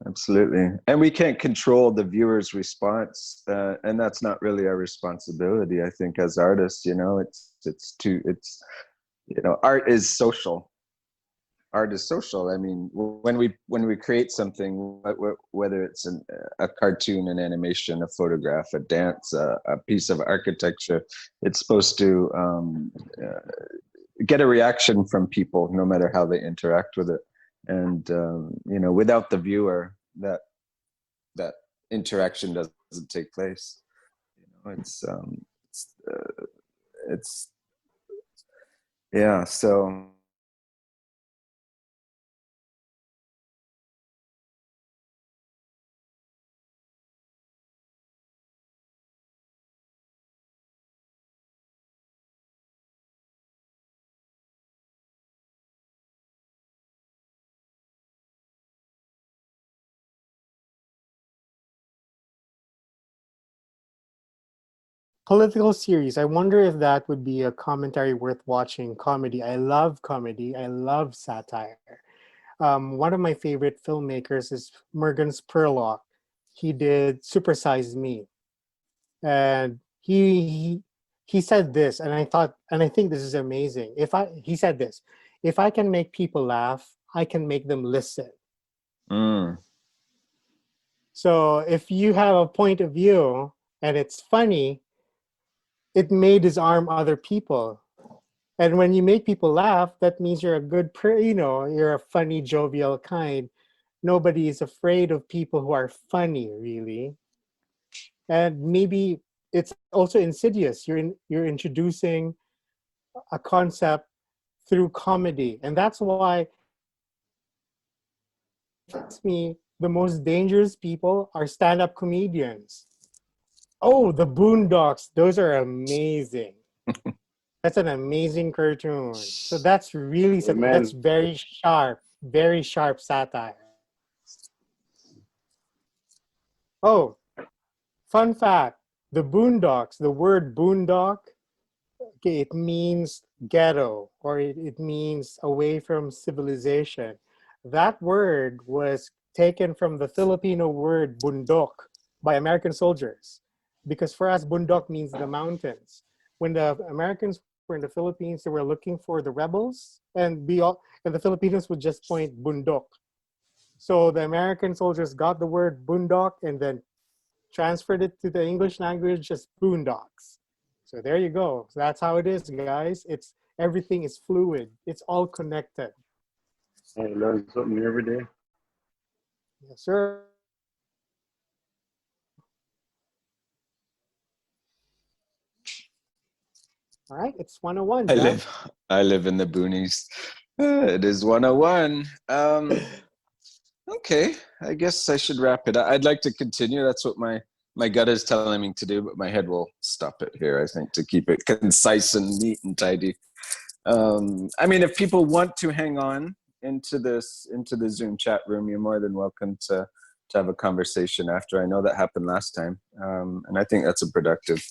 Absolutely. And we can't control the viewer's response. And that's not really our responsibility, I think, as artists. You know, art is social. art is social. I mean, when we create something, whether it's a cartoon, an animation, a photograph, a dance, a piece of architecture, it's supposed to get a reaction from people, no matter how they interact with it. And without the viewer, that interaction doesn't take place. It's yeah. So. Political series. I wonder if that would be a commentary worth watching. Comedy. I love comedy. I love satire. One of my favorite filmmakers is Morgan Spurlock. He did Super Size Me, and he said this, and I think this is amazing. He said this, if I can make people laugh, I can make them listen. Mm. So if you have a point of view and it's funny, it may disarm other people. And when you make people laugh, that means you're a good, you're a funny, jovial kind. Nobody is afraid of people who are funny, really. And maybe it's also insidious. You're introducing a concept through comedy, and that's why, to me, the most dangerous people are stand-up comedians. Oh, the Boondocks, those are amazing. That's an amazing cartoon. So that's really that's Amen. very sharp satire. Oh, fun fact: the Boondocks, the word boondock, okay, it means ghetto, or it means away from civilization. That word was taken from the Filipino word bundok by American soldiers, because for us, bundok means the mountains. When the Americans were in the Philippines, they were looking for the rebels, and the Filipinos would just point bundok. So the American soldiers got the word bundok and then transferred it to the English language as boondocks. So there you go. So that's how it is, guys. Everything is fluid. It's all connected. I learn something new every day. Yes, sir. All right, it's 101, John. I live in the boonies. It is 101. Okay, I guess I should wrap it up. I'd like to continue. That's what my gut is telling me to do, but my head will stop it here, I think, to keep it concise and neat and tidy. I mean, if people want to hang on into the Zoom chat room, you're more than welcome to have a conversation after. I know that happened last time, and I think that's a productive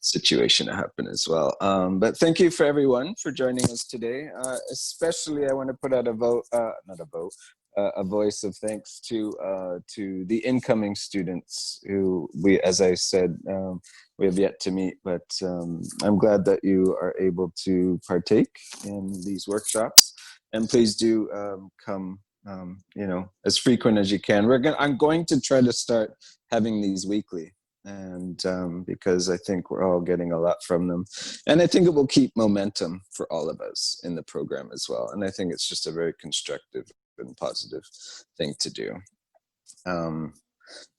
situation to happen as well. But thank you for everyone for joining us today. Especially, I want to put out a voice of thanks to the incoming students who as I said, we have yet to meet, but I'm glad that you are able to partake in these workshops, and please do come, as frequent as you can. I'm going to try to start having these weekly, and because I think we're all getting a lot from them, and I think it will keep momentum for all of us in the program as well. And I think it's just a very constructive and positive thing to do.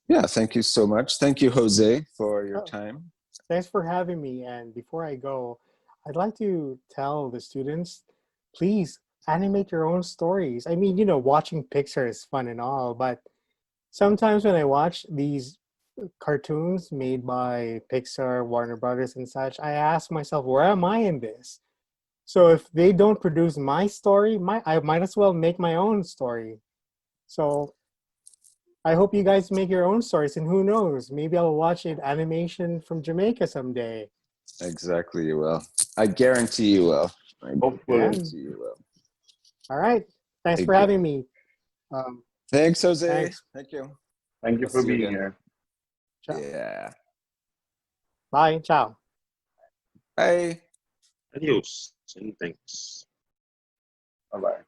Yeah, thank you so much. Thank you, Jose, for your time. Thanks for having me. And before I go, I'd like to tell the students, please animate your own stories. I mean, watching Pixar is fun and all, but sometimes when I watch these cartoons made by Pixar, Warner Brothers, and such, I ask myself, where am I in this? So if they don't produce my story, I might as well make my own story. So I hope you guys make your own stories, and who knows, maybe I'll watch an animation from Jamaica someday. Exactly, you will. I guarantee you will. I guarantee you will. All right. Thanks for having me. Thanks, Jose. Thanks. Thank you. Thank you for being here. Ciao. Yeah. Bye. Ciao. Bye. Adios and thanks. Bye-bye.